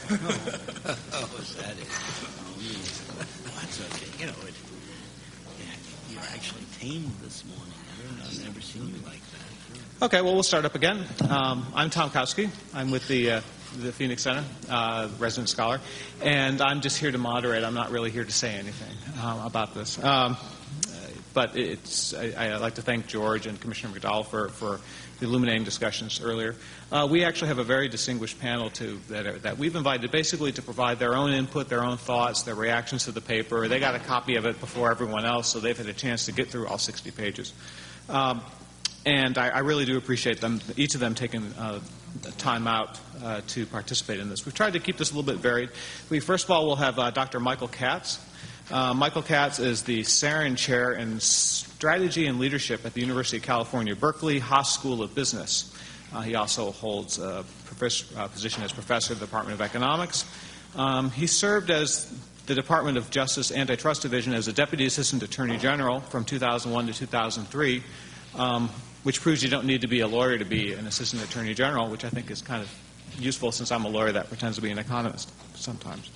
Oh, is that it? Oh, that's okay. You know, you're actually tamed this morning. I've never seen you like that. Okay, well, we'll start up again. I'm Tom Koutsky. I'm with the Phoenix Center, resident scholar, and I'm just here to moderate. I'm not really here to say anything about this. But I'd like to thank George and Commissioner McDowell for the illuminating discussions earlier. We actually have a very distinguished panel that we've invited basically to provide their own input, their own thoughts, their reactions to the paper. They got a copy of it before everyone else, so they've had a chance to get through all 60 pages. And I really do appreciate them, each of them taking time out to participate in this. We've tried to keep this a little bit varied. First of all, we'll have Dr. Michael Katz. Michael Katz is the Sarin Chair in Strategy and Leadership at the University of California, Berkeley Haas School of Business. He also holds a position as professor of the Department of Economics. He served as the Department of Justice Antitrust Division as a Deputy Assistant Attorney General from 2001 to 2003, which proves you don't need to be a lawyer to be an Assistant Attorney General, which I think is kind of useful since I'm a lawyer that pretends to be an economist sometimes.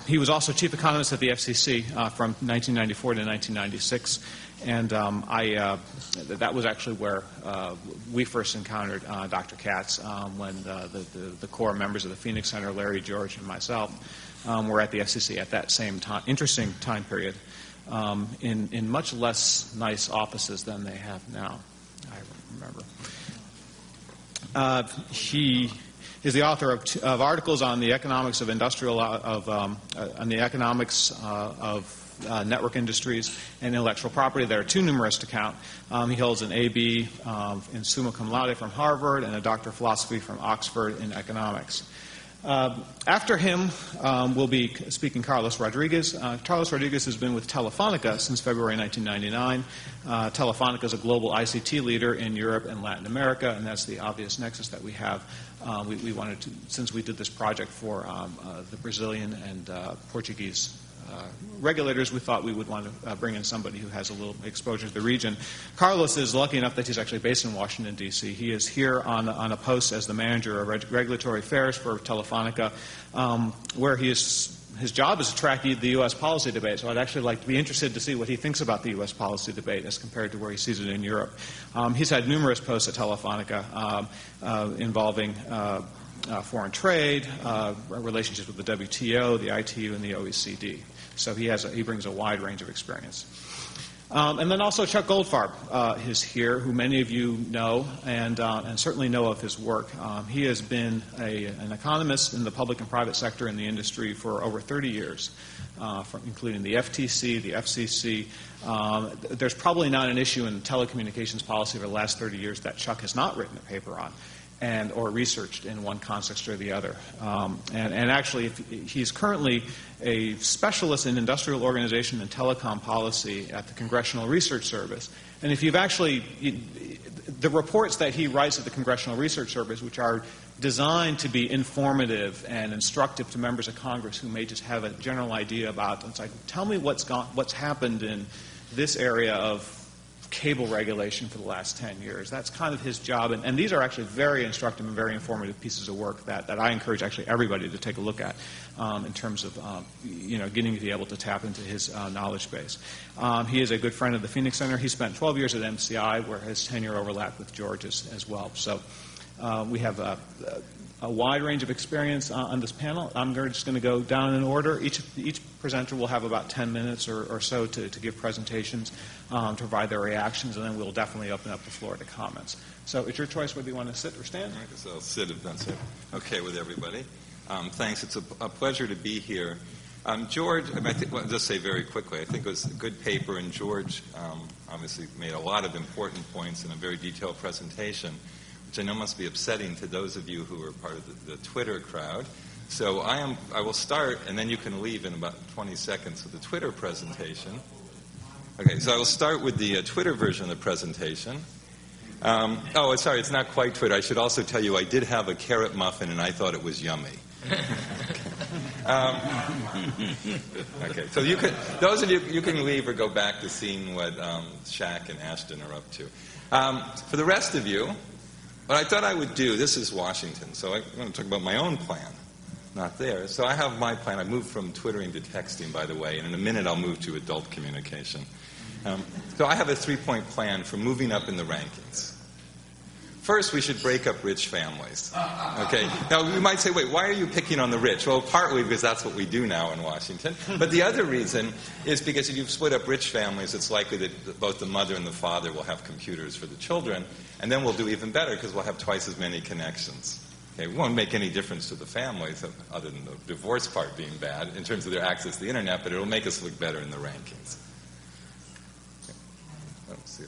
He was also chief economist at the FCC from 1994 to 1996, and that was actually where we first encountered Dr. Katz when the core members of the Phoenix Center, Larry, George, and myself, were at the FCC at that same time, interesting time period, in much less nice offices than they have now, I remember. He is the author of articles on the economics of network industries and intellectual property that are too numerous to count. He holds an A.B. In summa cum laude from Harvard and a Doctor of Philosophy from Oxford in economics. After him will be speaking Carlos Rodriguez. Carlos Rodriguez has been with Telefonica since February 1999. Telefonica is a global ICT leader in Europe and Latin America, and that's the obvious nexus that we have. We wanted to, since we did this project for the Brazilian and Portuguese regulators, we thought we would want to bring in somebody who has a little exposure to the region. Carlos is lucky enough that he's actually based in Washington, D.C. He is here on a post as the manager of regulatory affairs for Telefonica, where his job is to track the U.S. policy debate. So I'd actually like to be interested to see what he thinks about the U.S. policy debate as compared to where he sees it in Europe. He's had numerous posts at Telefonica involving foreign trade, relationships with the WTO, the ITU, and the OECD. So he brings a wide range of experience. And then also Chuck Goldfarb is here, who many of you know and certainly know of his work. He has been an economist in the public and private sector in the industry for over 30 years, including the FTC, the FCC. There's probably not an issue in telecommunications policy over the last 30 years that Chuck has not written a paper on or researched in one context or the other. And actually, he's currently a specialist in industrial organization and telecom policy at the Congressional Research Service. And if you've actually, the reports that he writes at the Congressional Research Service, which are designed to be informative and instructive to members of Congress who may just have a general idea about, it's like, tell me what's happened in this area of cable regulation for the last 10 years. That's kind of his job, and these are actually very instructive and very informative pieces of work that I encourage actually everybody to take a look at in terms of getting to be able to tap into his knowledge base. He is a good friend of the Phoenix Center. He spent 12 years at MCI, where his tenure overlapped with George's as well. So we have a wide range of experience on this panel. I'm just going to go down in order. Each presenter will have about 10 minutes or so to give presentations, to provide their reactions, and then we'll definitely open up the floor to comments. So it's your choice whether you want to sit or stand. I guess I'll sit if that's okay with everybody. Thanks. It's a pleasure to be here. George, I'll just say very quickly, I think it was a good paper, and George obviously made a lot of important points in a very detailed presentation, which I know must be upsetting to those of you who are part of the Twitter crowd. So I will start, and then you can leave in about 20 seconds with the Twitter presentation. Okay, so I will start with the Twitter version of the presentation. Sorry, it's not quite Twitter. I should also tell you I did have a carrot muffin, and I thought it was yummy. Okay, so those of you can leave or go back to seeing what Shaq and Ashton are up to. For the rest of you, what I thought I would do, this is Washington, so I'm going to talk about my own plan. not there. So I have my plan. I moved from twittering to texting, by the way, and in a minute I'll move to adult communication. So I have a 3-point plan for moving up in the rankings. First, we should break up rich families. Okay. Now, you might say, wait, why are you picking on the rich? Well, partly because that's what we do now in Washington. But the other reason is because if you split up rich families, it's likely that both the mother and the father will have computers for the children, and then we'll do even better because we'll have twice as many connections. Okay, we won't make any difference to the families, other than the divorce part being bad, in terms of their access to the internet, but it'll make us look better in the rankings. Okay. Let's see.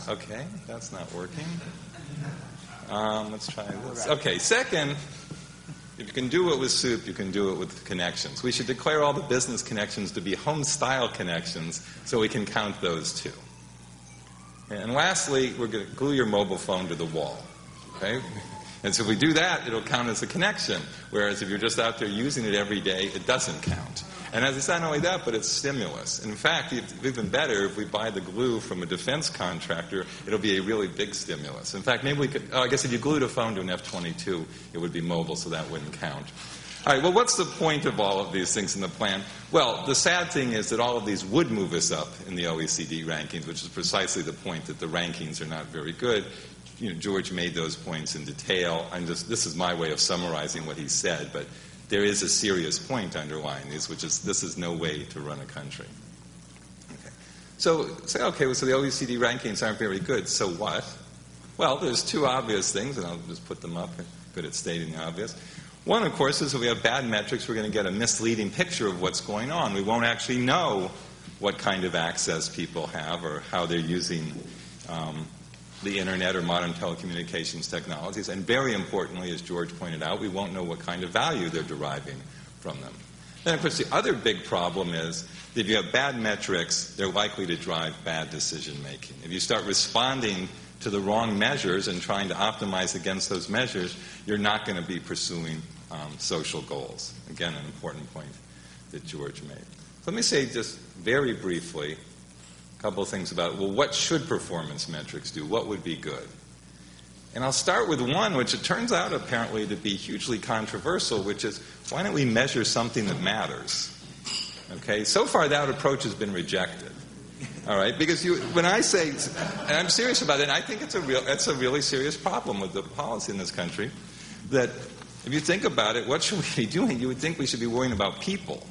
Okay, that's not working. Let's try this. Okay, second, if you can do it with soup, you can do it with connections. We should declare all the business connections to be home-style connections so we can count those too. And lastly, we're going to glue your mobile phone to the wall. Okay? And so if we do that, it'll count as a connection, whereas if you're just out there using it every day, it doesn't count. And it's not only that, but it's stimulus. In fact, even better, if we buy the glue from a defense contractor, it'll be a really big stimulus. In fact, maybe we could, I guess if you glued a phone to an F-22, it would be mobile, so that wouldn't count. All right, well, what's the point of all of these things in the plan? Well, the sad thing is that all of these would move us up in the OECD rankings, which is precisely the point that the rankings are not very good. You know, George made those points in detail. This is my way of summarizing what he said, but there is a serious point underlying these, which is this is no way to run a country. Okay. So say, okay, well, so the OECD rankings aren't very good, so what? Well, there's two obvious things, and I'll just put them up. I'm good at stating the obvious. One, of course, is if we have bad metrics, we're going to get a misleading picture of what's going on. We won't actually know what kind of access people have or how they're using the internet or modern telecommunications technologies. And very importantly, as George pointed out, we won't know what kind of value they're deriving from them. Then, of course, the other big problem is that if you have bad metrics, they're likely to drive bad decision-making. If you start responding to the wrong measures and trying to optimize against those measures, you're not going to be pursuing social goals. Again, an important point that George made. So let me say just very briefly a couple of things about, well, what should performance metrics do? What would be good? And I'll start with one, which it turns out apparently to be hugely controversial, which is, why don't we measure something that matters? Okay, so far that approach has been rejected. All right, because when I say, and I'm serious about it, and I think it's a really serious problem with the policy in this country, that if you think about it, what should we be doing? You would think we should be worrying about people.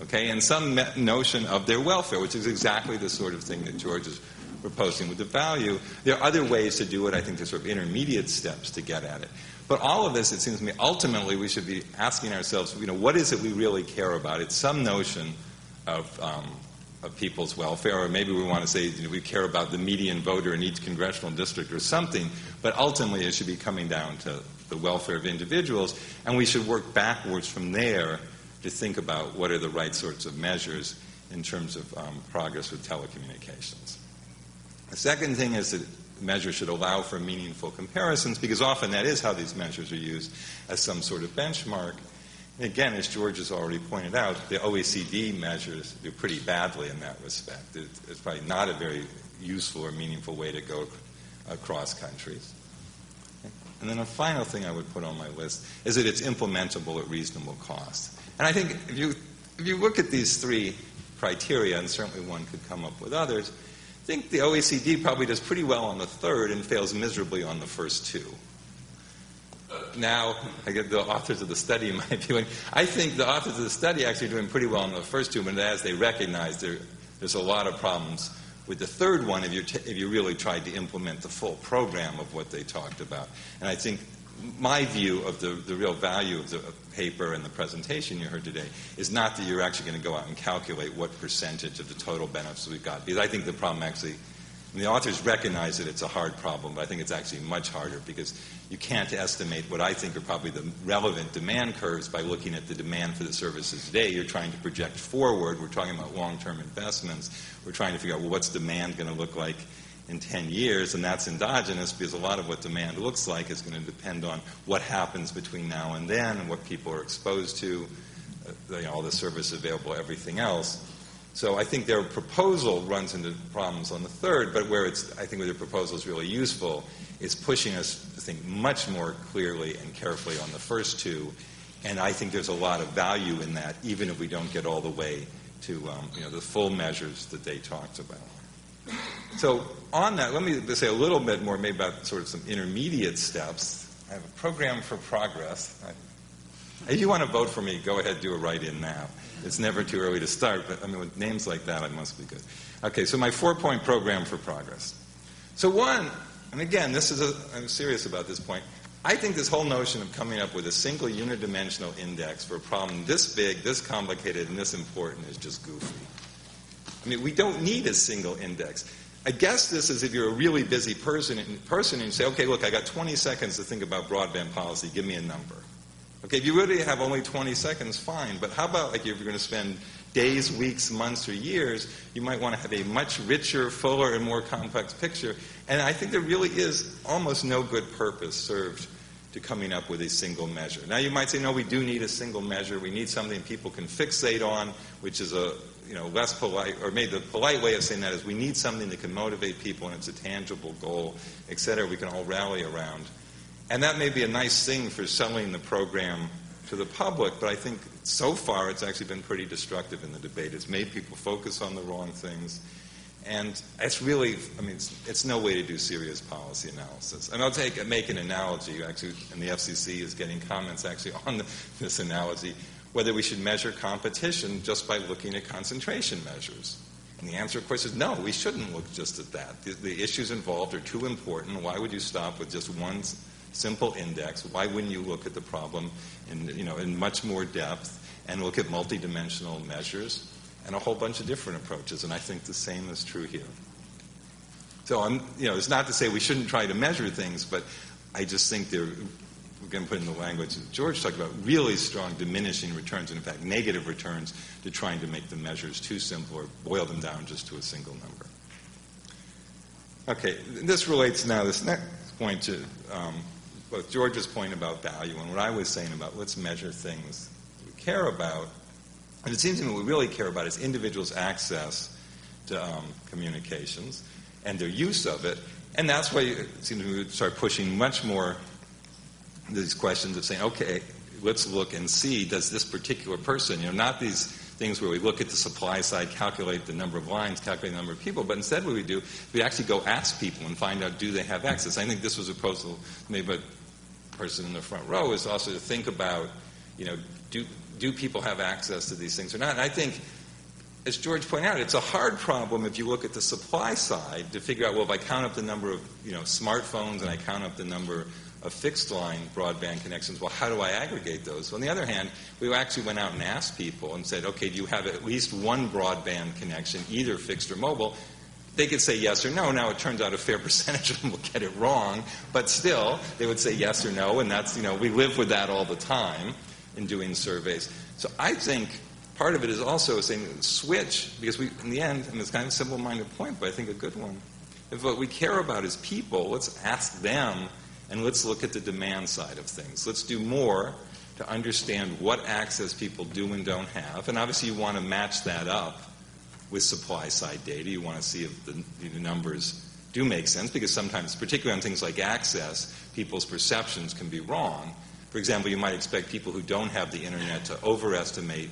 Okay, and some notion of their welfare, which is exactly the sort of thing that George is proposing with the value. There are other ways to do it. I think there's sort of intermediate steps to get at it. But all of this, it seems to me, ultimately we should be asking ourselves, what is it we really care about? It's some notion of people's welfare, or maybe we want to say we care about the median voter in each congressional district or something, but ultimately it should be coming down to the welfare of individuals, and we should work backwards from there to think about what are the right sorts of measures in terms of progress with telecommunications. The second thing is that measures should allow for meaningful comparisons, because often that is how these measures are used as some sort of benchmark. And again, as George has already pointed out, the OECD measures do pretty badly in that respect. It's probably not a very useful or meaningful way to go across countries. And then a final thing I would put on my list is that it's implementable at reasonable cost. And I think if you look at these three criteria, and certainly one could come up with others, I think the OECD probably does pretty well on the third and fails miserably on the first two. Now, I get the authors of the study might be doing. I think the authors of the study actually are doing pretty well on the first two, but as they recognize there's a lot of problems with the third one if you really tried to implement the full program of what they talked about. And I think my view of the real value of the paper and the presentation you heard today is not that you're actually going to go out and calculate what percentage of the total benefits we've got, because I think the problem actually, the authors recognize that it's a hard problem, but I think it's actually much harder because you can't estimate what I think are probably the relevant demand curves by looking at the demand for the services today. You're trying to project forward. We're talking about long-term investments. We're trying to figure out, well, what's demand going to look like in 10 years, and that's endogenous because a lot of what demand looks like is going to depend on what happens between now and then and what people are exposed to, all the services available, everything else. So I think their proposal runs into problems on the third, but where I think where their proposal is really useful is pushing us to think much more clearly and carefully on the first two And I think there's a lot of value in that, even if we don't get all the way to the full measures that they talked about. So on that, let me say a little bit more maybe about sort of some intermediate steps. I have a program for progress. If you want to vote for me, go ahead, do a write-in now. It's never too early to start, but I mean, with names like that, it must be good. Okay, so my 4-point program for progress. So one, and again, I'm serious about this point, I think this whole notion of coming up with a single unidimensional index for a problem this big, this complicated, and this important is just goofy. I mean, we don't need a single index. I guess this is if you're a really busy person and you say, okay, look, I got 20 seconds to think about broadband policy, give me a number. Okay, if you really have only 20 seconds, fine, but how about like if you're going to spend days, weeks, months, or years, you might want to have a much richer, fuller, and more complex picture. And I think there really is almost no good purpose served to coming up with a single measure. Now you might say, no, we do need a single measure. We need something people can fixate on, which is a less polite, or maybe the polite way of saying that is we need something that can motivate people and it's a tangible goal, et cetera, we can all rally around. And that may be a nice thing for selling the program to the public, but I think so far it's actually been pretty destructive in the debate. It's made people focus on the wrong things. And it's really, I mean, it's no way to do serious policy analysis. And I'll make an analogy, actually, and the FCC is getting comments actually on this analogy, whether we should measure competition just by looking at concentration measures. And the answer, of course, is no, we shouldn't look just at that. The issues involved are too important. Why would you stop with just one simple index? Why wouldn't you look at the problem in much more depth and look at multidimensional measures and a whole bunch of different approaches? And I think the same is true here. So it's not to say we shouldn't try to measure things, but I just think we're going to put in the language that George talked about, really strong diminishing returns, and in fact negative returns to trying to make the measures too simple or boil them down just to a single number. Okay, this relates now, this next point, to both George's point about value and what I was saying about let's measure things we care about. And it seems to me what we really care about is individuals' access to communications and their use of it. And that's why it seems to me we would start pushing much more these questions of saying, okay, let's look and see, does this particular person, not these things where we look at the supply side, calculate the number of lines, calculate the number of people, but instead what we do, we actually go ask people and find out, do they have access? I think this was a proposal made by the person in the front row, is also to think about, do people have access to these things or not? And I think, as George pointed out, it's a hard problem if you look at the supply side to figure out, well, if I count up the number of smartphones and I count up the number of fixed-line broadband connections, well, how do I aggregate those? So on the other hand, we actually went out and asked people and said, okay, do you have at least one broadband connection, either fixed or mobile? They could say yes or no. Now, it turns out a fair percentage of them will get it wrong, but still, they would say yes or no, and that's, we live with that all the time in doing surveys. So I think part of it is also saying switch, because in the end, and it's kind of a simple-minded point, but I think a good one, if what we care about is people, let's ask them, and let's look at the demand side of things. Let's do more to understand what access people do and don't have. And obviously you want to match that up with supply-side data. You want to see if the numbers do make sense, because sometimes, particularly on things like access, people's perceptions can be wrong. For example, you might expect people who don't have the internet to overestimate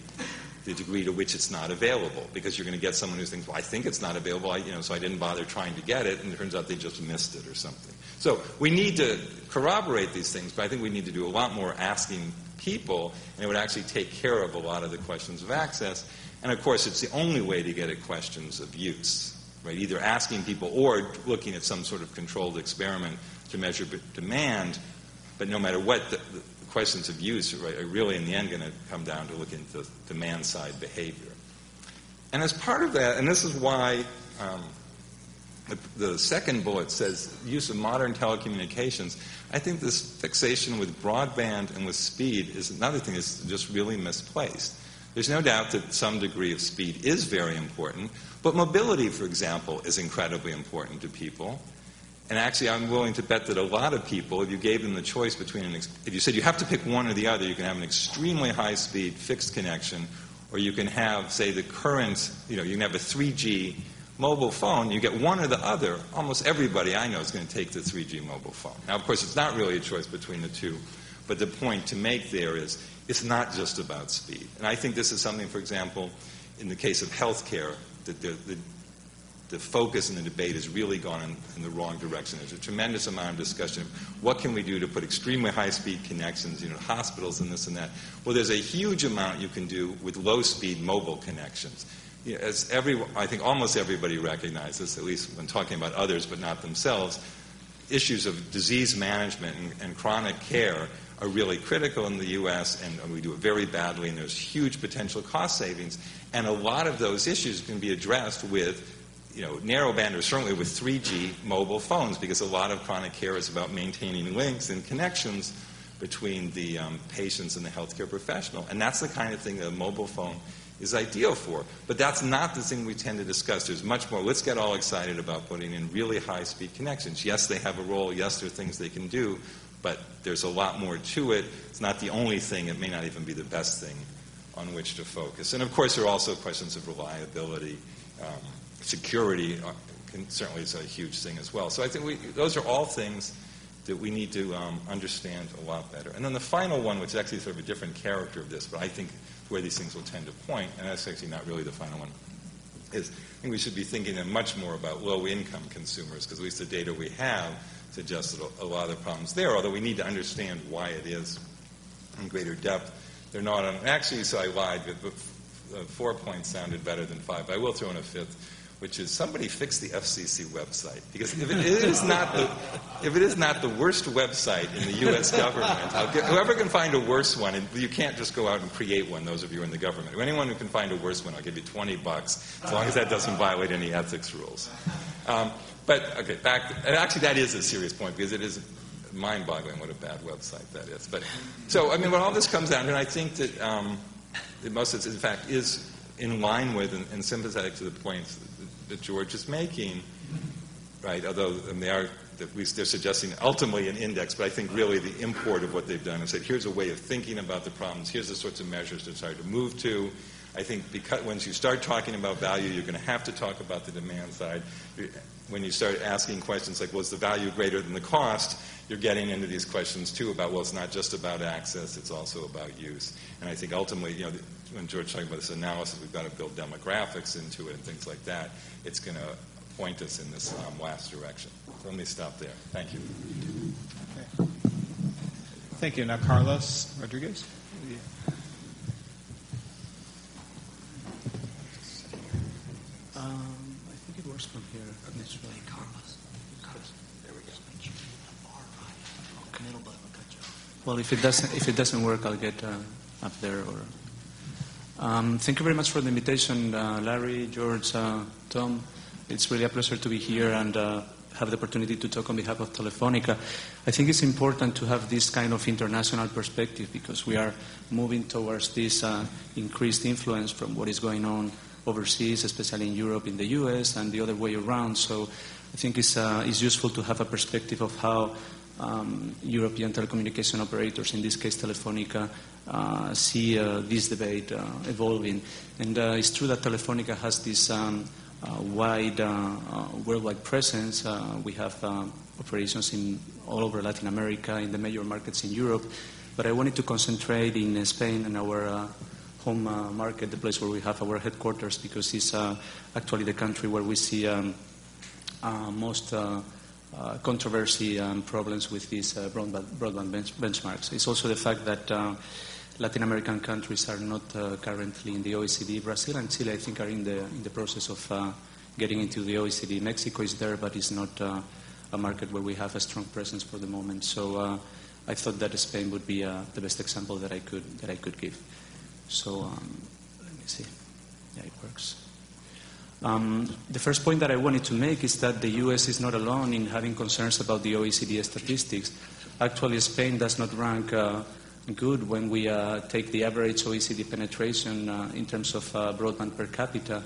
the degree to which it's not available, because you're going to get someone who thinks, well, I think it's not available, so I didn't bother trying to get it, and it turns out they just missed it or something. So we need to corroborate these things, but I think we need to do a lot more asking people, and it would actually take care of a lot of the questions of access. And of course, it's the only way to get at questions of use, right? Either asking people or looking at some sort of controlled experiment to measure demand, but no matter what, the questions of use are really in the end going to come down to looking at the demand side behavior. And as part of that, and this is why the second bullet says use of modern telecommunications, I think this fixation with broadband and with speed is another thing that's just really misplaced. There's no doubt that some degree of speed is very important, but mobility, for example, is incredibly important to people. And actually, I'm willing to bet that a lot of people, if you gave them the choice between, if you said you have to pick one or the other, you can have an extremely high-speed fixed connection, or you can have, say, the current, you can have a 3G mobile phone. You get one or the other. Almost everybody I know is going to take the 3G mobile phone. Now, of course, it's not really a choice between the two, But the point to make there is it's not just about speed. And I think this is something, for example, in the case of healthcare, that the focus in the debate has really gone in the wrong direction. There's a tremendous amount of discussion of what can we do to put extremely high-speed connections, hospitals and this and that. Well, there's a huge amount you can do with low-speed mobile connections. As I think almost everybody recognizes, at least when talking about others but not themselves, issues of disease management and chronic care are really critical in the U.S., and we do it very badly, and there's huge potential cost savings. And a lot of those issues can be addressed with narrowband, or certainly with 3G mobile phones, because a lot of chronic care is about maintaining links and connections between the patients and the healthcare professional. And that's the kind of thing that a mobile phone is ideal for. But that's not the thing we tend to discuss. There's much more. Let's get all excited about putting in really high-speed connections. Yes, they have a role. Yes, there are things they can do. But there's a lot more to it. It's not the only thing. It may not even be the best thing on which to focus. And, of course, there are also questions of reliability. Security certainly is a huge thing as well. So I think those are all things that we need to understand a lot better. And then the final one, which is actually sort of a different character of this, but I think where these things will tend to point, and that's actually not really the final one, is I think we should be thinking much more about low-income consumers, because at least the data we have suggests that a lot of the problems there, although we need to understand why it is in greater depth. They're not on, actually, so I lied, but 4 points sounded better than 5, but I will throw in a fifth, which is somebody fix the FCC website. Because if it is not the worst website in the U.S. government, whoever can find a worse one, and you can't just go out and create one, those of you in the government. Anyone who can find a worse one, I'll give you $20, as long as that doesn't violate any ethics rules. But, okay, and actually that is a serious point, because it is mind-boggling what a bad website that is. But, so, what all this comes down to, and I think that most of it, in fact, is in line with and sympathetic to the points that George is making, right? Although at least they're suggesting ultimately an index, but I think really the import of what they've done is said, here's a way of thinking about the problems, here's the sorts of measures to try to move to. I think because once you start talking about value, you're going to have to talk about the demand side. When you start asking questions like, well, is the value greater than the cost, you're getting into these questions too about, well, it's not just about access, it's also about use. And I think ultimately, when George talking about this analysis, we've got to build demographics into it and things like that. It's going to point us in this last direction. So let me stop there. Thank you. Okay. Thank you. Now, Carlos Rodriguez. I think it works from here. Hey, Carlos. There we go. Middle button will cut you off. Well, if it doesn't work, I'll get up there. Or thank you very much for the invitation, Larry, George, Tom. It's really a pleasure to be here and have the opportunity to talk on behalf of Telefonica. I think it's important to have this kind of international perspective because we are moving towards this increased influence from what is going on overseas, especially in Europe, in the US, and the other way around. So I think it's useful to have a perspective of how European telecommunication operators, in this case Telefonica, see this debate evolving. And it's true that Telefonica has this wide worldwide presence. We have operations in all over Latin America, in the major markets in Europe. But I wanted to concentrate in Spain and our home market, the place where we have our headquarters, because it's actually the country where we see most controversy and problems with these broadband benchmarks. It's also the fact that Latin American countries are not currently in the OECD. Brazil and Chile, I think, are in the process of getting into the OECD. Mexico is there, but it's not a market where we have a strong presence for the moment. So I thought that Spain would be the best example that I could give. So let me see. Yeah, it works. The first point that I wanted to make is that the U.S. is not alone in having concerns about the OECD statistics. Actually, Spain does not rank good when we take the average OECD penetration in terms of broadband per capita.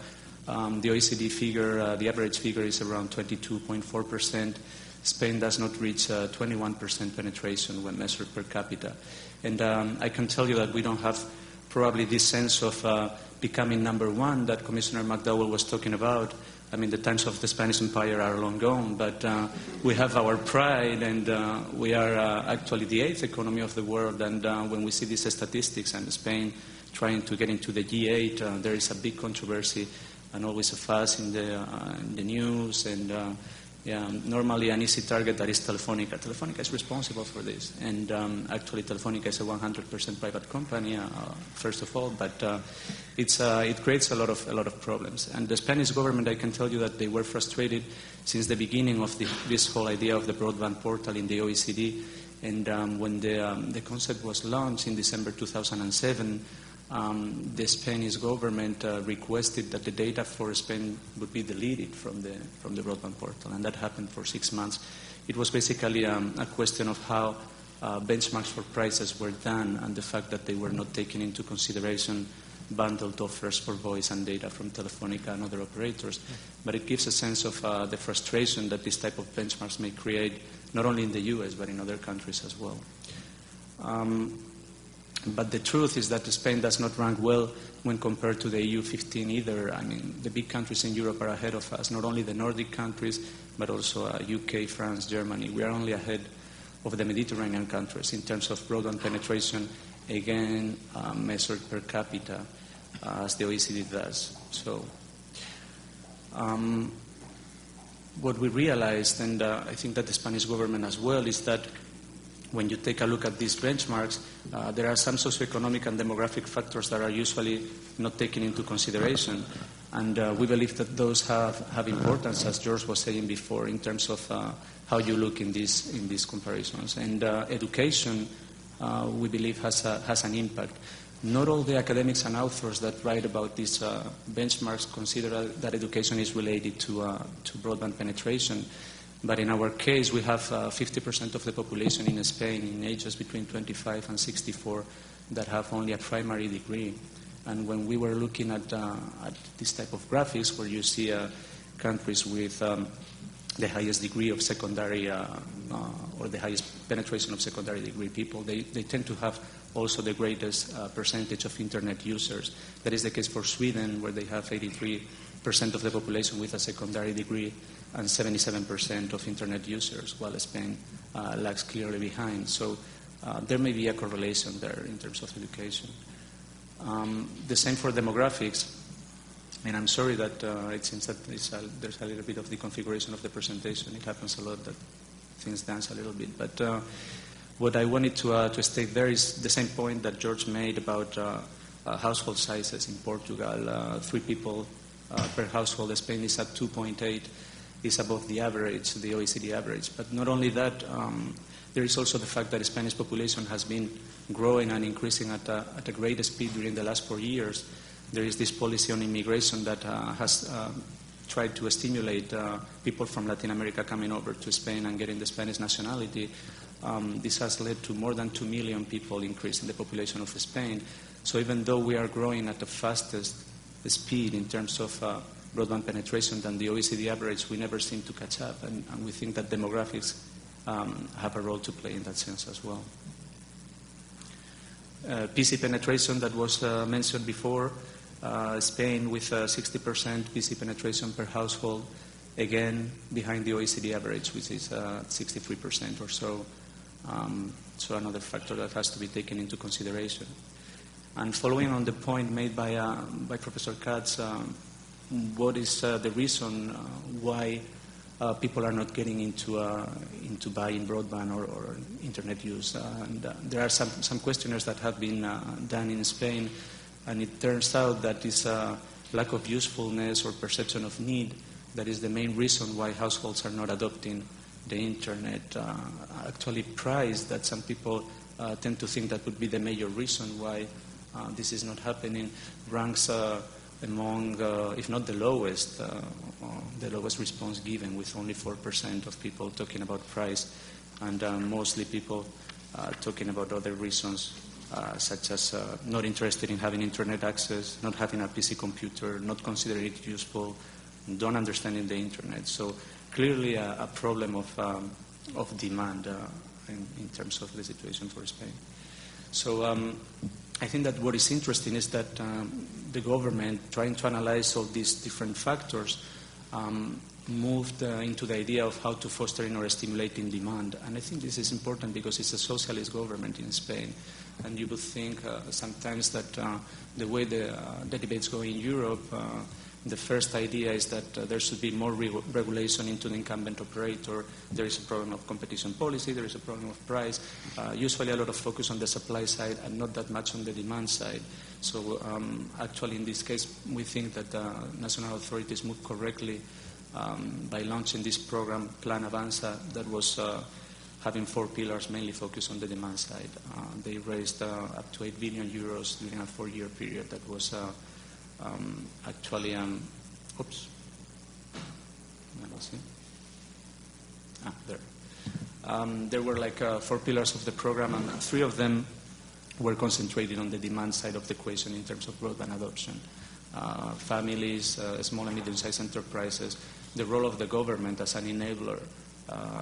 The OECD figure, the average figure is around 22.4%. Spain does not reach 21% penetration when measured per capita. And I can tell you that we don't have probably this sense of becoming number one that Commissioner McDowell was talking about I mean, the times of the Spanish Empire are long gone, but we have our pride, and we are actually the 8th economy of the world. And when we see these statistics and Spain trying to get into the G8, there is a big controversy and always a fuss in the news. And normally an easy target, that is Telefonica. Telefonica is responsible for this. And actually Telefonica is a 100% private company, first of all, but it creates a lot of problems. And the Spanish government, I can tell you that they were frustrated since the beginning of this whole idea of the broadband portal in the OECD. And when the concept was launched in December 2007, the Spanish government requested that the data for Spain would be deleted from the broadband portal, and that happened for 6 months. It was basically a question of how benchmarks for prices were done, and the fact that they were not taking into consideration bundled offers for voice and data from Telefonica and other operators. But it gives a sense of the frustration that this type of benchmarks may create, not only in the US, but in other countries as well. But the truth is that Spain does not rank well when compared to the EU 15 either. I mean, the big countries in Europe are ahead of us, not only the Nordic countries, but also UK, France, Germany. We are only ahead of the Mediterranean countries in terms of broadband penetration, again, measured per capita, as the OECD does. So, what we realized, and I think that the Spanish government as well, is that when you take a look at these benchmarks, there are some socioeconomic and demographic factors that are usually not taken into consideration. And we believe that those have importance, as George was saying before, in terms of how you look in these comparisons. And education, we believe, has an impact. Not all the academics and authors that write about these benchmarks consider that education is related to broadband penetration. But in our case, we have 50% of the population in Spain in ages between 25 and 64 that have only a primary degree. And when we were looking at this type of graphics, where you see countries with the highest degree of secondary or the highest penetration of secondary degree people, they tend to have also the greatest percentage of Internet users. That is the case for Sweden, where they have 83% of the population with a secondary degree and 77% of Internet users, while Spain lags clearly behind. So there may be a correlation there in terms of education. The same for demographics. And I'm sorry that it seems that there's a little bit of the configuration of the presentation. It happens a lot that things dance a little bit. But what I wanted to state there is the same point that George made about household sizes in Portugal. 3 people per household. Spain is at 2.8, is above the average, the OECD average. But not only that, there is also the fact that the Spanish population has been growing and increasing at a great speed during the last 4 years. There is this policy on immigration that has tried to stimulate people from Latin America coming over to Spain and getting the Spanish nationality. This has led to more than 2 million people increase in the population of Spain. So even though we are growing at the fastest speed in terms of broadband penetration than the OECD average, we never seem to catch up, and we think that demographics have a role to play in that sense as well. PC penetration that was mentioned before, Spain with 60% PC penetration per household, again behind the OECD average, which is 63% or so. So another factor that has to be taken into consideration. And following on the point made by Professor Katz, what is the reason why people are not getting into buying broadband or internet use? And there are some questionnaires that have been done in Spain, and it turns out that this lack of usefulness or perception of need that is the main reason why households are not adopting the internet. Actually, price, that some people tend to think that would be the major reason why this is not happening, ranks among, if not the lowest response given, with only 4% of people talking about price, and mostly people talking about other reasons, such as not interested in having internet access, not having a PC computer, not considering it useful, don't understanding the internet. So clearly a problem of demand in terms of the situation for Spain. So I think that what is interesting is that the government, trying to analyze all these different factors, moved into the idea of how to fostering or stimulating demand. And I think this is important because it's a socialist government in Spain. And you would think sometimes that the way the debates go in Europe, the first idea is that there should be more regulation into the incumbent operator. There is a problem of competition policy. There is a problem of price. Usually a lot of focus on the supply side and not that much on the demand side. So actually in this case, we think that national authorities moved correctly by launching this program, Plan Avanza, that was having 4 pillars mainly focused on the demand side. They raised up to 8 billion euros during a 4-year period. That was actually, oops, let me see. There. There were like 4 pillars of the program, and 3 of them were concentrated on the demand side of the equation in terms of broadband adoption. Families, small and medium-sized enterprises, the role of the government as an enabler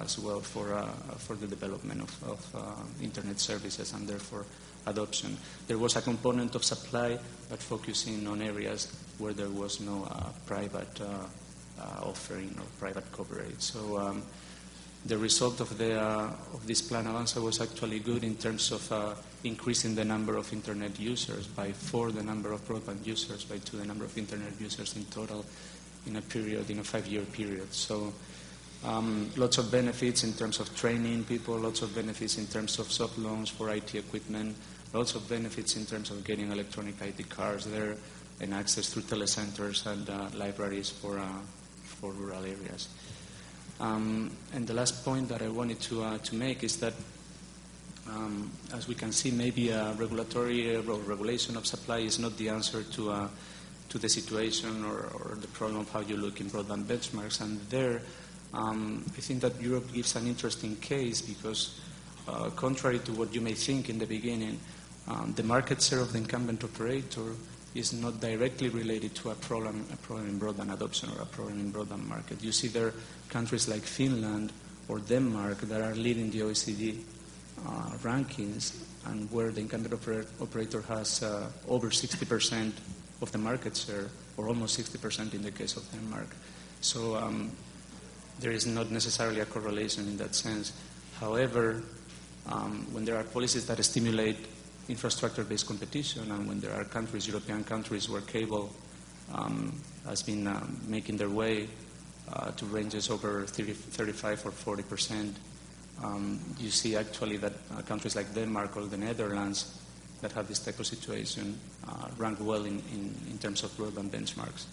as well for the development of internet services and therefore adoption. There was a component of supply, but focusing on areas where there was no private offering or private coverage. So the result of this Plan Avanza was actually good in terms of increasing the number of internet users by 4, the number of broadband users by 2, the number of internet users in total in a 5-year period. So lots of benefits in terms of training people, lots of benefits in terms of soft loans for IT equipment, lots of benefits in terms of getting electronic ID cards there and access through telecenters and libraries for rural areas. And the last point that I wanted to make is that, as we can see, maybe a regulatory regulation of supply is not the answer to the situation or the problem of how you look in broadband benchmarks. And there, I think that Europe gives an interesting case because, contrary to what you may think in the beginning, the market share of the incumbent operator is not directly related to a problem in broadband adoption or a problem in broadband market. You see there are countries like Finland or Denmark that are leading the OECD rankings and where the incumbent operator has over 60% of the market share or almost 60% in the case of Denmark. So there is not necessarily a correlation in that sense. However, when there are policies that stimulate infrastructure-based competition, and when there are countries, European countries, where cable has been making their way to ranges over 35 or 40%, you see actually that countries like Denmark or the Netherlands that have this type of situation rank well in terms of broadband benchmarks.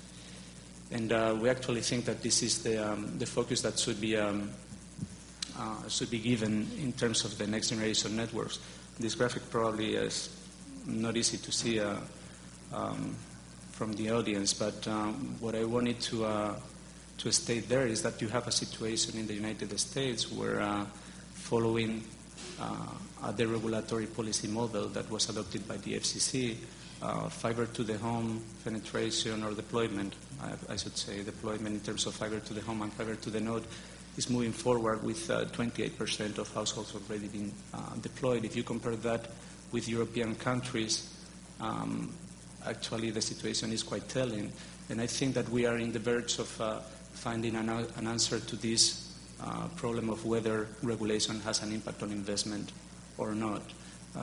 And we actually think that this is the focus that should be given in terms of the next generation networks. This graphic probably is not easy to see from the audience, but what I wanted to state there is that you have a situation in the United States where following the regulatory policy model that was adopted by the FCC, fiber to the home penetration or deployment, I should say, deployment in terms of fiber to the home and fiber to the node is moving forward with 28% of households already being deployed. If you compare that with European countries, actually the situation is quite telling. And I think that we are in the verge of finding an answer to this problem of whether regulation has an impact on investment or not.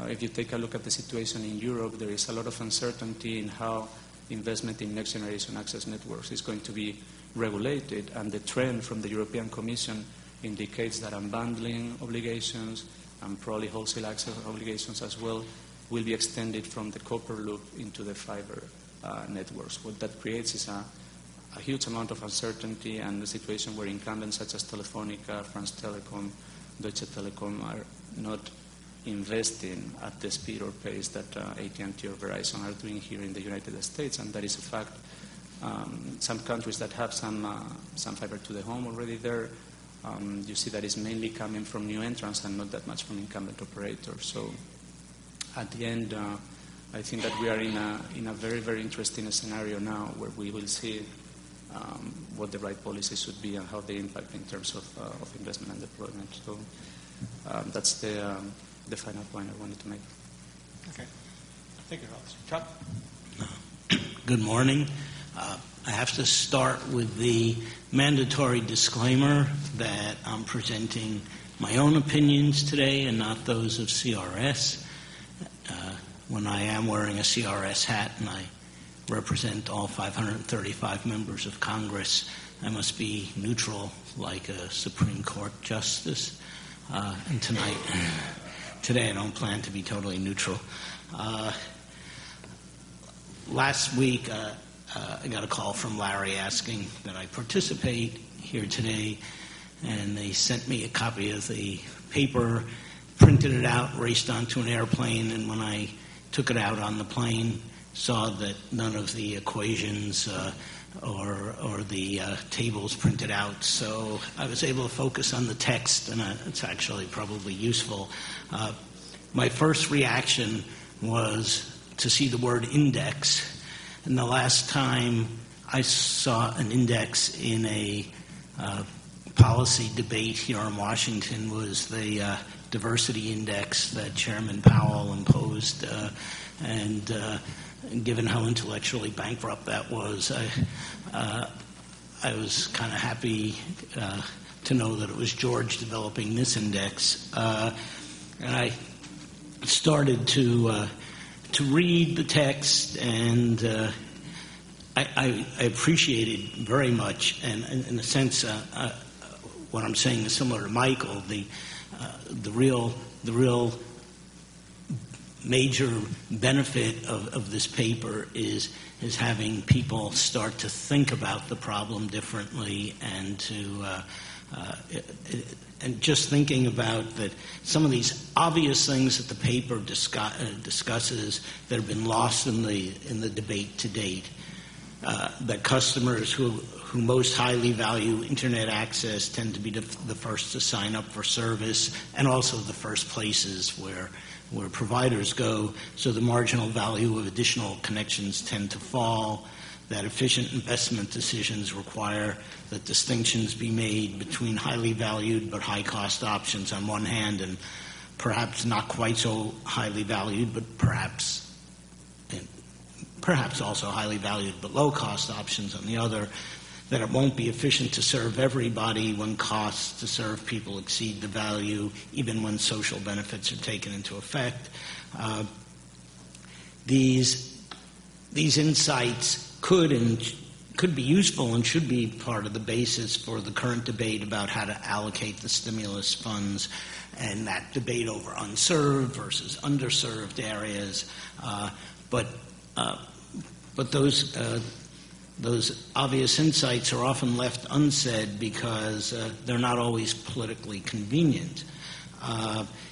If you take a look at the situation in Europe, there is a lot of uncertainty in how investment in next generation access networks is going to be regulated, and the trend from the European Commission indicates that unbundling obligations and probably wholesale access obligations as well will be extended from the copper loop into the fiber networks. What that creates is a huge amount of uncertainty and a situation where incumbents such as Telefonica, France Telecom, Deutsche Telekom are not investing at the speed or pace that AT&T or Verizon are doing here in the United States, and that is a fact. Some countries that have some fiber to the home already there, you see that is mainly coming from new entrants and not that much from incumbent operators. So at the end, I think that we are in a very, very interesting scenario now where we will see what the right policies should be and how they impact in terms of investment and deployment. So that's the final point I wanted to make. Okay. Thank you, Haas. Chuck? Good morning. I have to start with the mandatory disclaimer that I'm presenting my own opinions today and not those of CRS. When I am wearing a CRS hat and I represent all 535 members of Congress, I must be neutral like a Supreme Court justice. And today I don't plan to be totally neutral. Last week, I got a call from Larry asking that I participate here today, and they sent me a copy of the paper, printed it out, raced onto an airplane, and when I took it out on the plane, saw that none of the equations or the tables printed out, so I was able to focus on the text, and it's actually probably useful. My first reaction was to see the word index, and the last time I saw an index in a policy debate here in Washington was the diversity index that Chairman Powell imposed, and given how intellectually bankrupt that was, I was kind of happy to know that it was George developing this index. And I started to read the text, and I appreciated very much, and in a sense, what I'm saying is similar to Michael. The real major benefit of this paper is having people start to think about the problem differently, and and just thinking about that some of these obvious things that the paper discusses that have been lost in the debate to date, that customers who most highly value internet access tend to be the first to sign up for service, and also the first places where providers go, so the marginal value of additional connections tend to fall, that efficient investment decisions require that distinctions be made between highly valued but high-cost options on one hand and perhaps not quite so highly valued but perhaps also highly valued but low-cost options on the other, that it won't be efficient to serve everybody when costs to serve people exceed the value, even when social benefits are taken into effect. These insights could be useful and should be part of the basis for the current debate about how to allocate the stimulus funds, and that debate over unserved versus underserved areas. But those obvious insights are often left unsaid because they're not always politically convenient.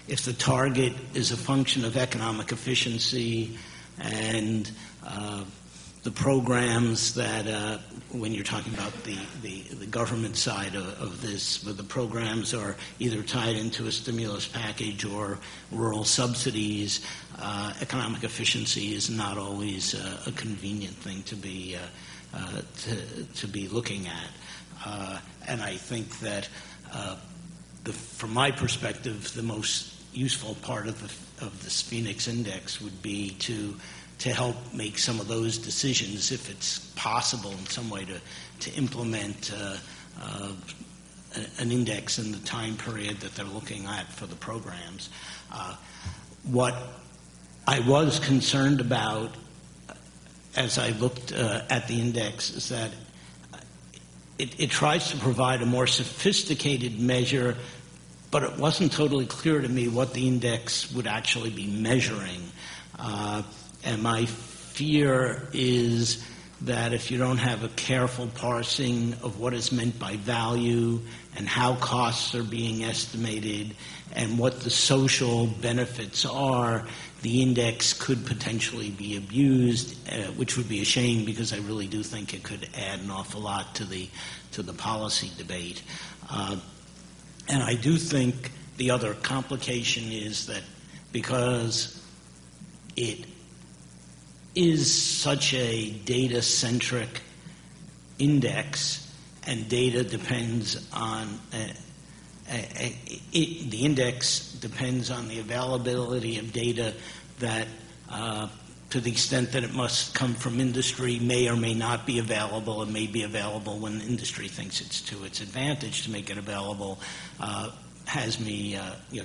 If the target is a function of economic efficiency and the programs that, when you're talking about the government side of this, where the programs are either tied into a stimulus package or rural subsidies, economic efficiency is not always a convenient thing to be looking at. And I think that, from my perspective, the most useful part of this Phoenix Index would be to help make some of those decisions, if it's possible in some way to implement an index in the time period that they're looking at for the programs. What I was concerned about as I looked at the index is that it tries to provide a more sophisticated measure, but it wasn't totally clear to me what the index would actually be measuring. And my fear is that if you don't have a careful parsing of what is meant by value and how costs are being estimated and what the social benefits are, the index could potentially be abused, which would be a shame because I really do think it could add an awful lot to the policy debate. And I do think the other complication is that because it is such a data-centric index, and data depends on the index depends on the availability of data that to the extent that it must come from industry, may or may not be available. It may be available when industry thinks it's to its advantage to make it available. Has me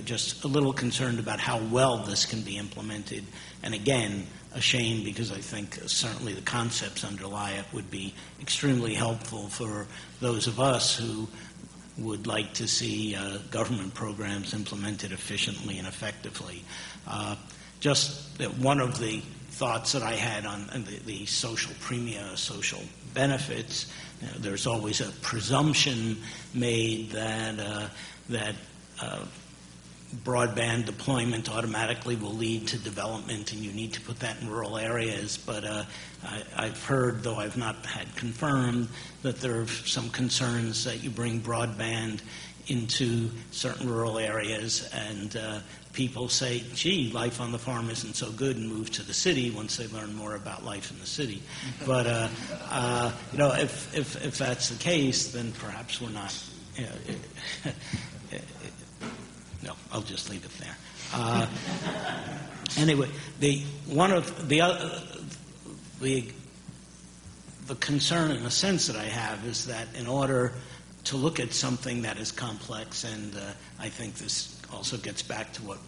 just a little concerned about how well this can be implemented. And again, a shame, because I think certainly the concepts underlie it would be extremely helpful for those of us who would like to see government programs implemented efficiently and effectively. Just one of the thoughts that I had on the social premia, social benefits, there's always a presumption made that broadband deployment automatically will lead to development, and you need to put that in rural areas. But I've heard, though I've not had confirmed, that there are some concerns that you bring broadband into certain rural areas, and people say, gee, life on the farm isn't so good, and move to the city once they learn more about life in the city. But if that's the case, then perhaps we're not. No, I'll just leave it there. Anyway, the concern, in a sense, that I have is that in order to look at something that is complex, and I think this also gets back to what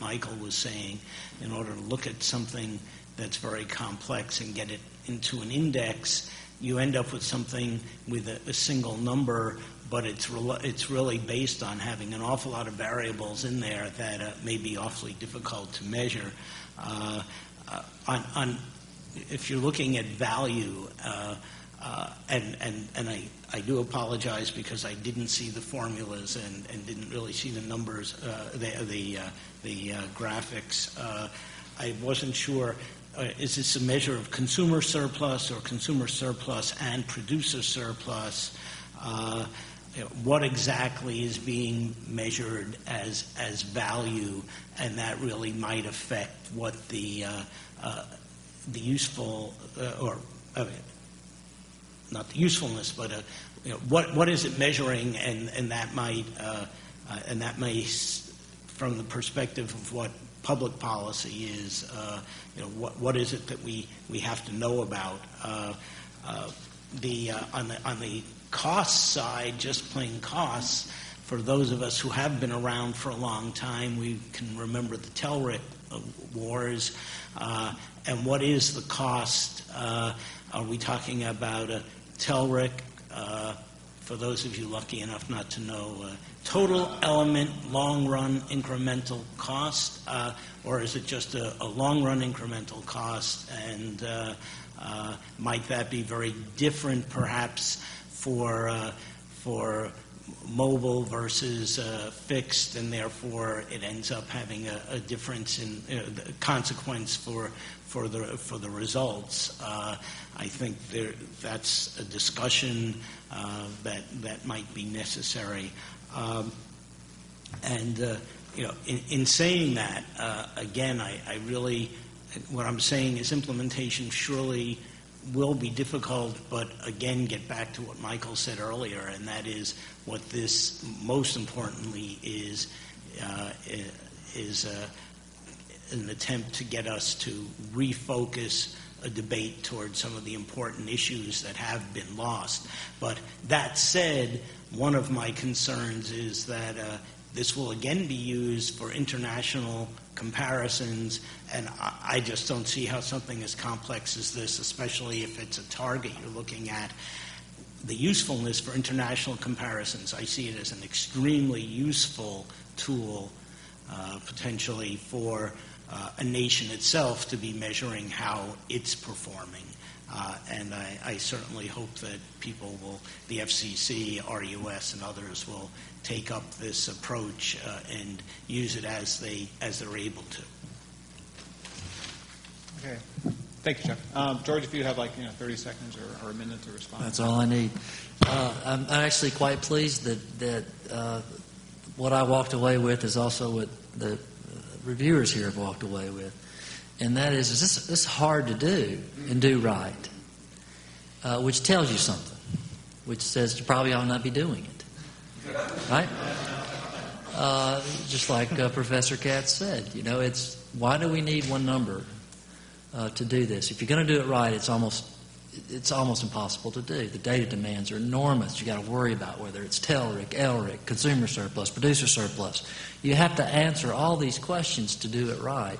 Michael was saying, in order to look at something that's very complex and get it into an index, you end up with something with a single number, but it's really based on having an awful lot of variables in there that may be awfully difficult to measure. If you're looking at value, and I do apologize because I didn't see the formulas and didn't really see the numbers, the graphics. I wasn't sure. Is this a measure of consumer surplus or consumer surplus and producer surplus? What exactly is being measured as value, and that really might affect what the useful not the usefulness, but what is it measuring, and that might from the perspective of what public policy is, what is it that we have to know about? On the cost side, just plain costs, for those of us who have been around for a long time, we can remember the TELRIC wars. And what is the cost? Are we talking about a TELRIC, for those of you lucky enough not to know, total element long-run incremental cost, or is it just a long-run incremental cost? And might that be very different, perhaps, for mobile versus fixed, and therefore it ends up having a difference in the consequence for the results? I think that's a discussion that might be necessary. In saying that, again, I really, what I'm saying is implementation surely will be difficult, but again, get back to what Michael said earlier, and that is what this most importantly is an attempt to get us to refocus a debate towards some of the important issues that have been lost. But that said, one of my concerns is that this will again be used for international comparisons, and I just don't see how something as complex as this, especially if it's a target you're looking at, the usefulness for international comparisons, I see it as an extremely useful tool potentially for a nation itself to be measuring how it's performing. And I certainly hope that people will, the FCC, RUS, and others will take up this approach and use it as they're able to. Okay. Thank you, Jeff. George, if you have 30 seconds or a minute to respond. That's all I need. I'm actually quite pleased that what I walked away with is also what the reviewers here have walked away with. And that is this is hard to do and do right, which tells you something, which says you probably ought not be doing it, right? Just like Professor Katz said, it's why do we need one number to do this. If you're going to do it right, it's almost impossible to do. The data demands are enormous. You got to worry about whether it's TELRIC, LRIC, consumer surplus, producer surplus. You have to answer all these questions to do it right.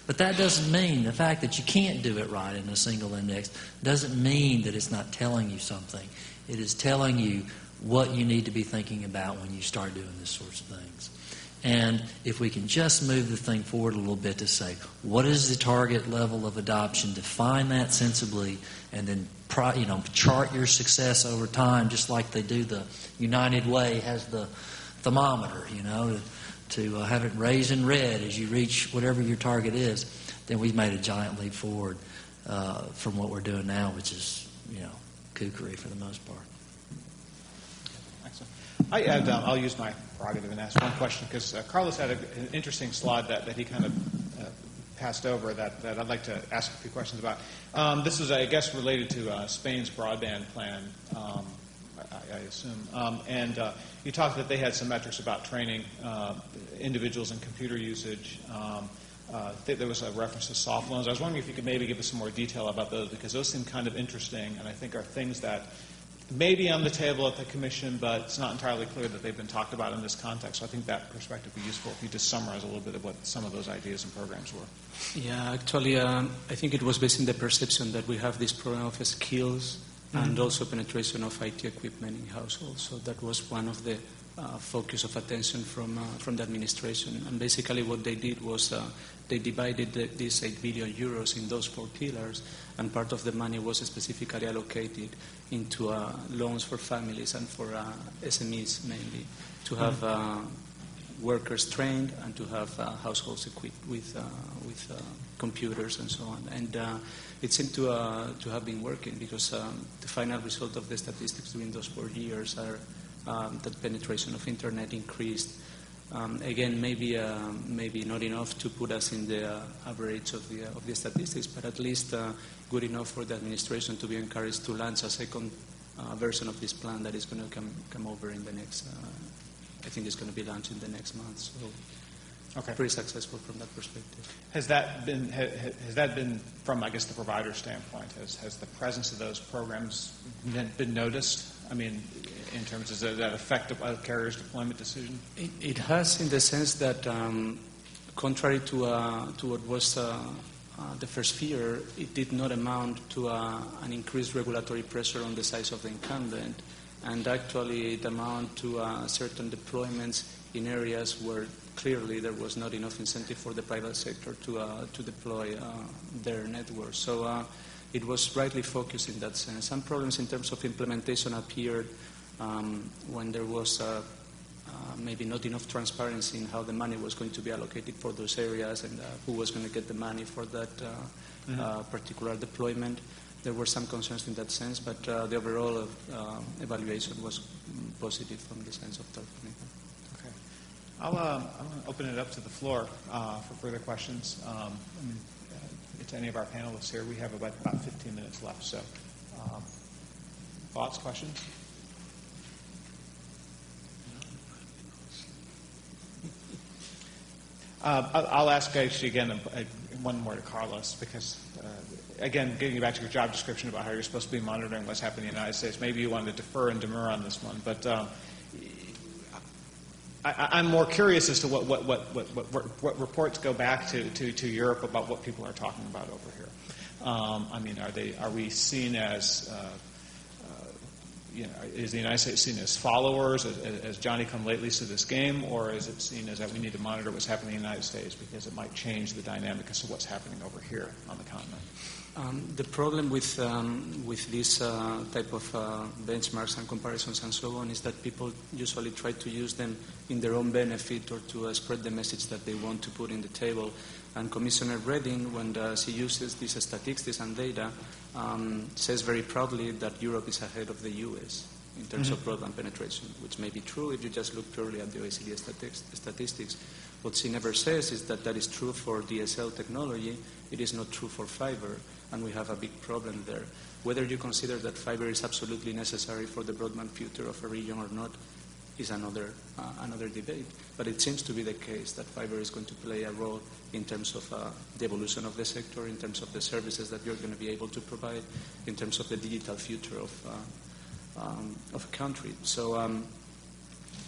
But that doesn't mean, the fact that you can't do it right in a single index doesn't mean that it's not telling you something. It is telling you what you need to be thinking about when you start doing these sorts of things. And if we can just move the thing forward a little bit to say, what is the target level of adoption, define that sensibly, and then chart your success over time, just like they do. The United Way has the thermometer, to have it raise in red as you reach whatever your target is. Then we've made a giant leap forward from what we're doing now, which is, kookery for the most part. Excellent. I'll use my prerogative and ask one question, because Carlos had an interesting slide that he kind of passed over that I'd like to ask a few questions about. This is, I guess, related to Spain's broadband plan, I assume. And you talked that they had some metrics about training individuals in computer usage. There was a reference to soft loans. I was wondering if you could maybe give us some more detail about those, because those seem kind of interesting, and I think are things that may be on the table at the Commission, but it's not entirely clear that they've been talked about in this context. So I think that perspective would be useful if you just summarize a little bit of what some of those ideas and programs were. Yeah, actually, I think it was based on the perception that we have this problem of skills and also penetration of IT equipment in households. So that was one of the focus of attention from the administration. And basically what they did was they divided these 8 billion euros in those 4 pillars, and part of the money was specifically allocated into loans for families and for SMEs mainly, to have workers trained and to have households equipped with computers and so on. And it seemed to have been working, because the final result of the statistics during those 4 years are that penetration of Internet increased. Again, maybe not enough to put us in the average of the statistics, but at least good enough for the administration to be encouraged to launch a second version of this plan that is going to come over in the next. I think it's going to be launched in the next month. So, pretty successful from that perspective. Has that been from, I guess, the provider standpoint? Has the presence of those programs been noticed? I mean, in terms of that effect of a carrier's deployment decision? It has, in the sense that, contrary to what was the first fear, it did not amount to an increased regulatory pressure on the size of the incumbent, and actually it amounted to certain deployments in areas where clearly there was not enough incentive for the private sector to deploy their network. So it was rightly focused in that sense. Some problems in terms of implementation appeared when there was maybe not enough transparency in how the money was going to be allocated for those areas and who was going to get the money for that particular deployment. There were some concerns in that sense, but the overall evaluation was positive from the sense of Telefonica. Okay. I'm going to open it up to the floor for further questions. To any of our panelists here. We have about 15 minutes left, so thoughts, questions? I'll ask actually again one more to Carlos, because again, getting back to your job description about how you're supposed to be monitoring what's happening in the United States, maybe you wanted to defer and demur on this one, but I'm more curious as to what reports go back to Europe about what people are talking about over here. I mean, are we seen as is the United States seen as followers, as Johnny-come-latelys to this game, or is it seen as that we need to monitor what's happening in the United States because it might change the dynamic as to what's happening over here on the continent? The problem with this type of benchmarks and comparisons and so on is that people usually try to use them in their own benefit or to spread the message that they want to put in the table. And Commissioner Reding, when she uses these statistics and data, says very proudly that Europe is ahead of the U.S. in terms of broadband penetration, which may be true if you just look purely at the OECD statistics. What she never says is that is true for DSL technology. It is not true for fiber, and we have a big problem there. Whether you consider that fiber is absolutely necessary for the broadband future of a region or not, is another debate. But it seems to be the case that fiber is going to play a role in terms of the evolution of the sector, in terms of the services that you're going to be able to provide, in terms of the digital future of a country. So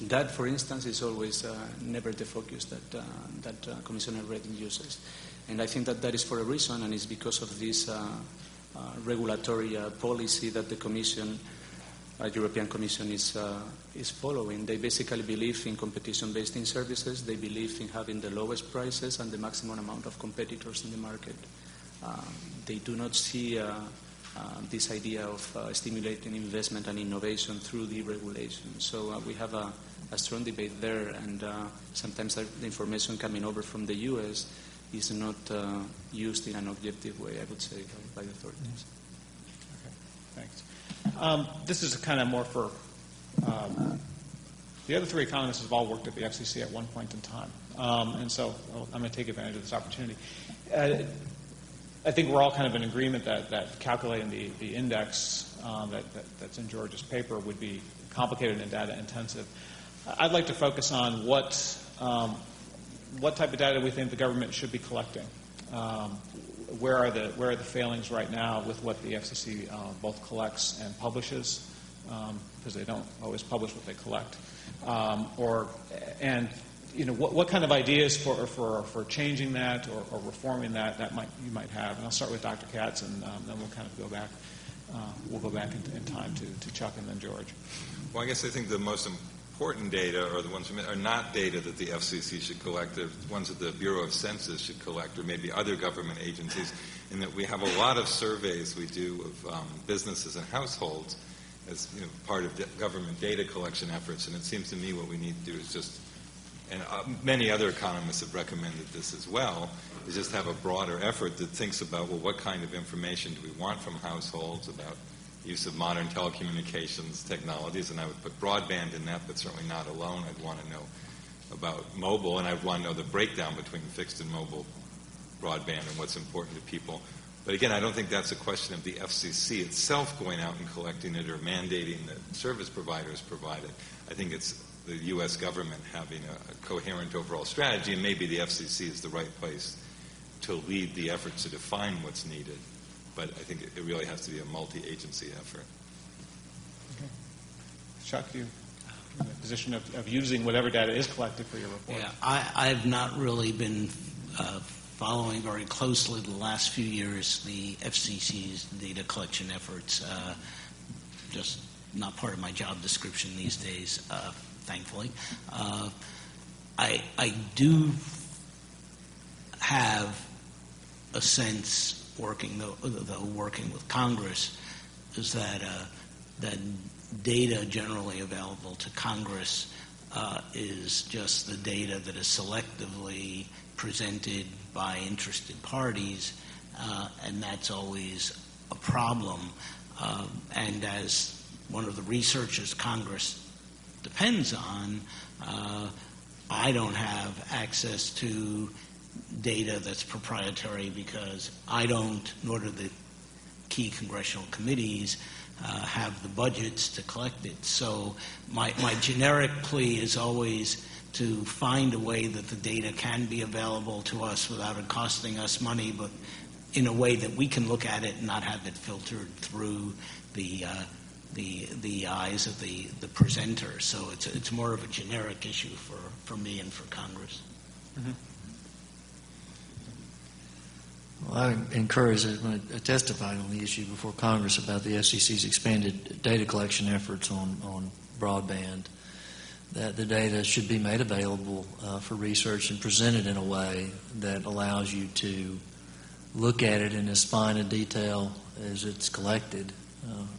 that, for instance, is always never the focus that Commissioner Reding uses. And I think that is for a reason, and it's because of this regulatory policy that the Commission, European Commission, is following. They basically believe in competition-based in services. They believe in having the lowest prices and the maximum amount of competitors in the market. They do not see this idea of stimulating investment and innovation through deregulation. So we have a strong debate there, and sometimes the information coming over from the U.S. is not used in an objective way, I would say, by the authorities. Okay, thanks. This is kind of more for the other three economists have all worked at the FCC at one point in time, and so I'm going to take advantage of this opportunity. I think we're all kind of in agreement that calculating the index that's in George's paper would be complicated and data intensive. I'd like to focus on what type of data we think the government should be collecting. Where are the failings right now with what the FCC both collects and publishes, because they don't always publish what they collect, what kind of ideas for changing that or reforming that you might have. And I'll start with Dr. Katz, and then we'll kind of go back. We'll go back in time to Chuck and then George. Well, I guess I think the most important data, or the ones are not data that the FCC should collect, the ones that the Bureau of Census should collect, or maybe other government agencies, in that we have a lot of surveys we do of businesses and households as part of government data collection efforts. And it seems to me what we need to do is just, and many other economists have recommended this as well, is just have a broader effort that thinks about, well, what kind of information do we want from households about use of modern telecommunications technologies, and I would put broadband in that, but certainly not alone. I'd want to know about mobile, and I'd want to know the breakdown between fixed and mobile broadband and what's important to people. But again, I don't think that's a question of the FCC itself going out and collecting it or mandating that service providers provide it. I think it's the U.S. government having a coherent overall strategy, and maybe the FCC is the right place to lead the efforts to define what's needed. But I think it really has to be a multi-agency effort. Okay. Chuck, you in the position of using whatever data is collected for your report. Yeah, I've not really been following very closely the last few years the FCC's data collection efforts. Just not part of my job description these days, thankfully. I do have a sense, working with Congress, is that data generally available to Congress is just the data that is selectively presented by interested parties, and that's always a problem. And as one of the researchers Congress depends on, I don't have access to data that's proprietary because I don't, nor do the key congressional committees, have the budgets to collect it. So my generic plea is always to find a way that the data can be available to us without it costing us money, but in a way that we can look at it and not have it filtered through the eyes of the presenter. So it's more of a generic issue for me and for Congress. Mm-hmm. Well, I encourage, when I testified on the issue before Congress about the FCC's expanded data collection efforts on broadband, that the data should be made available for research and presented in a way that allows you to look at it in as fine a detail as it's collected.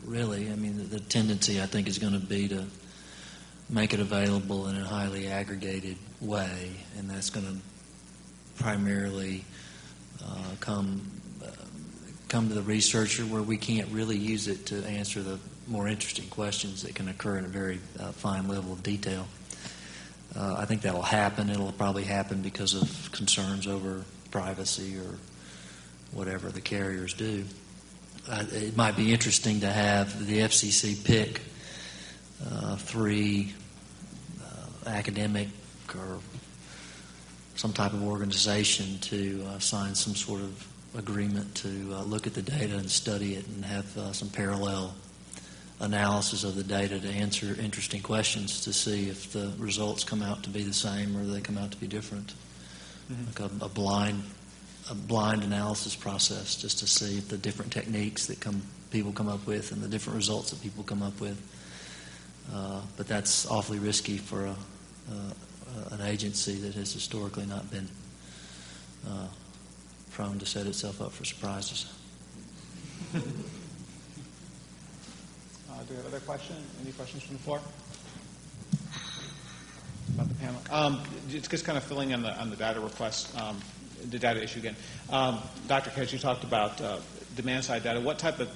Really, I mean, the tendency, I think, is going to be to make it available in a highly aggregated way, and that's going to primarily come to the researcher, where we can't really use it to answer the more interesting questions that can occur in a very fine level of detail. I think that'll happen. It'll probably happen because of concerns over privacy or whatever the carriers do. It might be interesting to have the FCC pick 3 academic or some type of organization to sign some sort of agreement to look at the data and study it and have some parallel analysis of the data to answer interesting questions to see if the results come out to be the same or they come out to be different. Like a blind analysis process, just to see if the different techniques that people come up with and the different results that people come up with. But that's awfully risky for an agency that has historically not been prone to set itself up for surprises. Do we have other questions? Any questions from the floor? About the panel? Just kind of filling in on the data request, the data issue again. Dr. Katz, you talked about demand-side data. What type of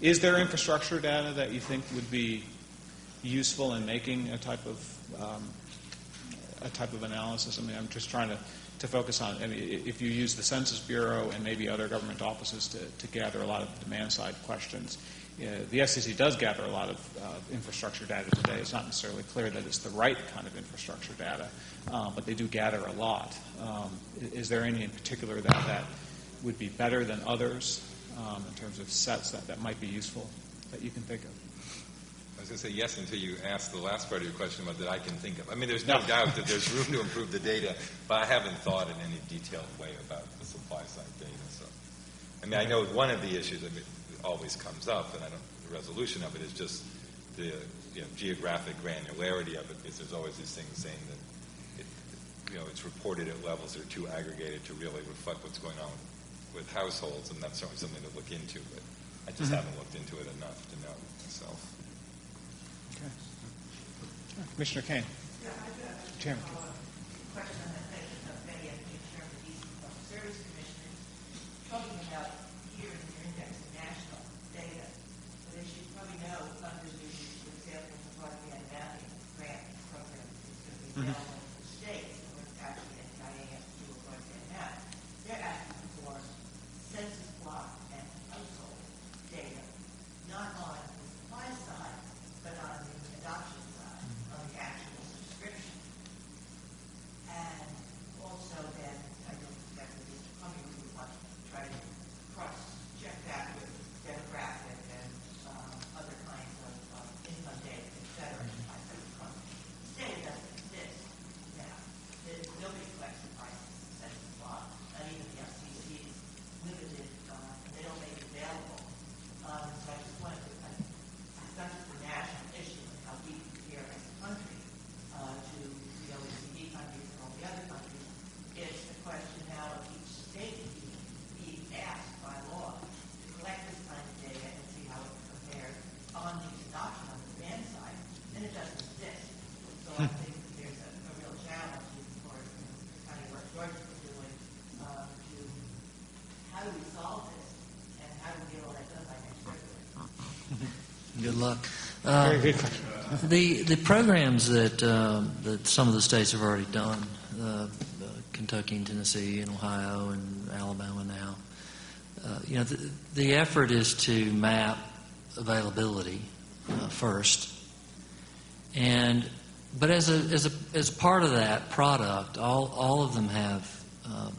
is there infrastructure data that you think would be useful in making a type of analysis? I mean, I'm just trying to focus on. I mean, if you use the Census Bureau and maybe other government offices to gather a lot of demand-side questions. The FCC does gather a lot of infrastructure data today. It's not necessarily clear that it's the right kind of infrastructure data, but they do gather a lot. Is there any in particular that would be better than others in terms of sets that might be useful that you can think of? I was going to say yes until you asked the last part of your question about that I can think of. I mean, there's no doubt that there's room to improve the data, but I haven't thought in any detailed way about the supply-side data. So, I mean, I know one of the issues, always comes up, and the resolution of it is just the geographic granularity of it, because there's always these things saying that it's reported at levels that are too aggregated to really reflect what's going on with households, and that's certainly something to look into, but I just haven't looked into it enough to know myself. Okay. Commissioner Kane. Chairman Kane. Question on that section of many of the Chairman of the Service Commissioners talking about here in your index of national data, but as you probably know, under the, for example, the Broadband Adoption Grant program is going to be available for states, or actually NTIA has to do a broadband map. They're asking for census block and household data, not on the supply side, but on the adoption side, on the actual subscription. And also then, I don't expect that Mr. Cummings would want to try to cross-check that with demographic and other kinds of income data, et cetera. The state doesn't exist now. Nobody collects the prices of census block, not even the FCC is limited, and they don't make it available. So I just wanted to, it's not just a national issue of how we compare as a country to the OECD countries and all the other countries. It's the question now of each state being asked by law to collect this kind of data and see how it compares on the adoption on the demand side, and it doesn't exist. So I think that there's a real challenge for the kind of work George is doing to how do we solve this and how do we get all that done by next February? Good luck. Very good question. The programs that some of the states have already done, Kentucky and Tennessee and Ohio and Alabama now, the effort is to map availability first, but as a part of that product, all of them have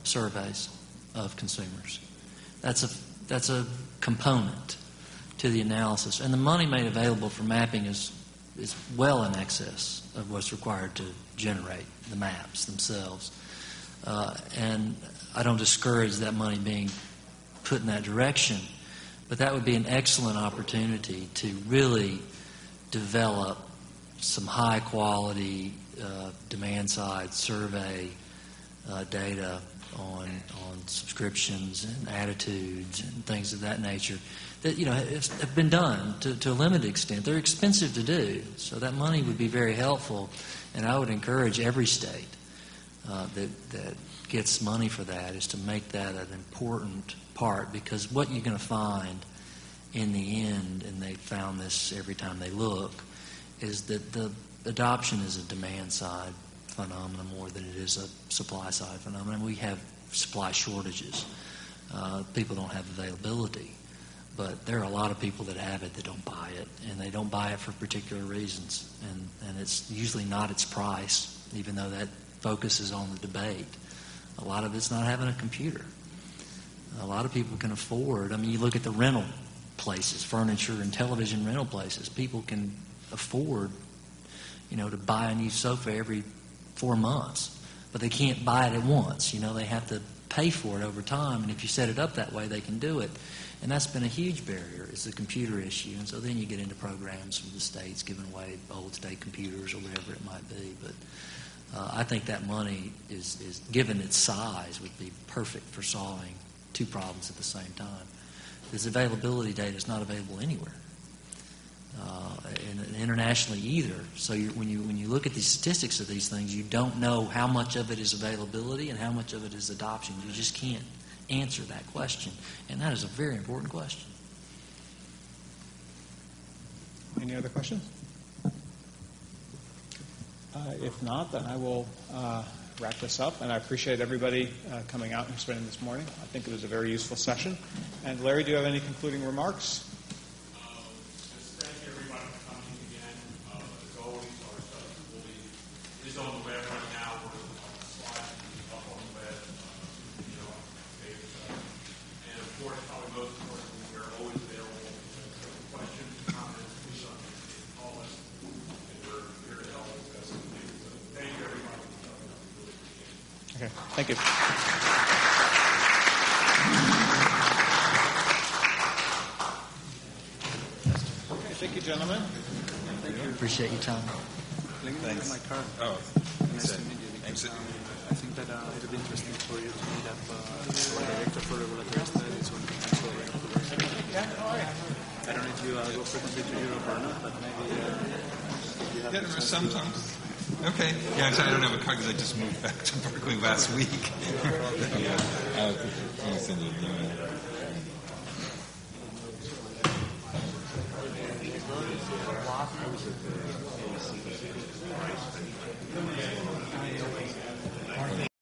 surveys of consumers. That's a component to the analysis, and the money made available for mapping is well in excess of what's required to generate the maps themselves. And I don't discourage that money being put in that direction, but that would be an excellent opportunity to really develop some high-quality demand-side survey data on subscriptions and attitudes and things of that nature that have been done to a limited extent. They're expensive to do, so that money would be very helpful, and I would encourage every state that gets money for that is to make that an important part, because what you're going to find in the end, and they found this every time they look, is that the adoption is a demand-side phenomenon more than it is a supply-side phenomenon. We have supply shortages. People don't have availability. But there are a lot of people that have it that don't buy it, and they don't buy it for particular reasons. And it's usually not its price, even though that focuses on the debate. A lot of it's not having a computer. A lot of people can afford, I mean, you look at the rental places, furniture and television rental places. People can afford, to buy a new sofa every 4 months, but they can't buy it at once. They have to pay for it over time, and if you set it up that way, they can do it. And that's been a huge barrier, is the computer issue. And so then you get into programs from the states giving away old state computers or whatever it might be. But I think that money is given its size, would be perfect for solving two problems at the same time. This availability data is not available anywhere, and internationally either. So when you look at the statistics of these things, you don't know how much of it is availability and how much of it is adoption. You just can't answer that question, and that is a very important question. Any other questions? If not, then I will wrap this up, and I appreciate everybody coming out and spending this morning. I think it was a very useful session. And Larry, do you have any concluding remarks? Just thank you everybody for coming again. As always, our stuff is on the web right now. We're on the slides up on the web. And of course, probably most importantly, we're always available for questions, comments, please call us, and we're here to help discuss things. So thank you everybody for coming. Really appreciate it. Okay, thank you. Okay, thank you, gentlemen. Thank you. Appreciate your time. Thanks. My card. Oh, Nice to meet you. Because, I think that it would be interesting for you to meet up our director for regulatory studies when it comes to regulatory. I don't know if you go frequently to Europe or not, but maybe you have sometimes. Okay. Yeah, I don't have a card because I just moved back to Berkeley last week. Yeah. I'll send you an email.